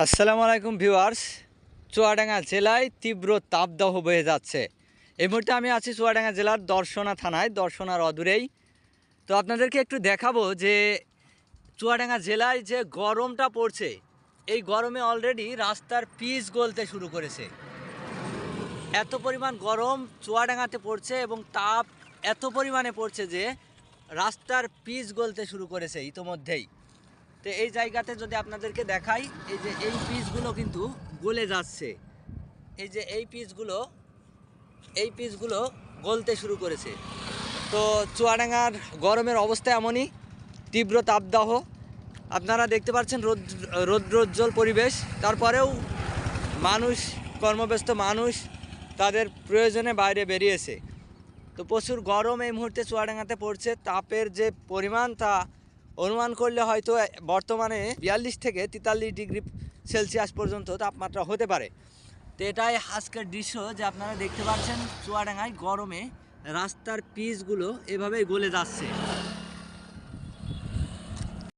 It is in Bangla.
আসসালামু আলাইকুম ভিউয়ার্স। চুয়াডাঙ্গা জেলায় তীব্র তাপদাহ বয়ে যাচ্ছে। এই মুহূর্তে আমি আছি চুয়াডাঙ্গা জেলার দর্শনা থানায়, দর্শনার অদূরেই। তো আপনাদেরকে একটু দেখাবো যে চুয়াডাঙ্গা জেলায় যে গরমটা পড়ছে, এই গরমে অলরেডি রাস্তার পিচ গলতে শুরু করেছে। এত পরিমাণ গরম চুয়াডাঙ্গাতে পড়ছে এবং তাপ এত পরিমাণে পড়ছে যে রাস্তার পিচ গলতে শুরু করেছে ইতোমধ্যেই। তো এই জায়গাতে যদি আপনাদেরকে দেখাই, এই যে এই পিচগুলো কিন্তু গলে যাচ্ছে। এই যে এই পিচগুলো গলতে শুরু করেছে। তো চুয়াডাঙ্গার গরমের অবস্থা এমনই, তীব্র তাপদাহ। আপনারা দেখতে পাচ্ছেন রৌদ্রোজ্জ্বল পরিবেশ, তারপরেও মানুষ, কর্মব্যস্ত মানুষ তাদের প্রয়োজনে বাইরে বেরিয়েছে। তো প্রচুর গরম এই মুহূর্তে চুয়াডাঙ্গাতে পড়ছে। তাপের যে পরিমাণ তা অনুমান করলে হয়তো বর্তমানে 42 থেকে 43 ডিগ্রি সেলসিয়াস পর্যন্ত তাপমাত্রা হতে পারে। তো এটাই আজকের দৃশ্য যে আপনারা দেখতে পাচ্ছেন চুয়াডাঙ্গায় গরমে রাস্তার পিচগুলো এভাবেই গলে যাচ্ছে।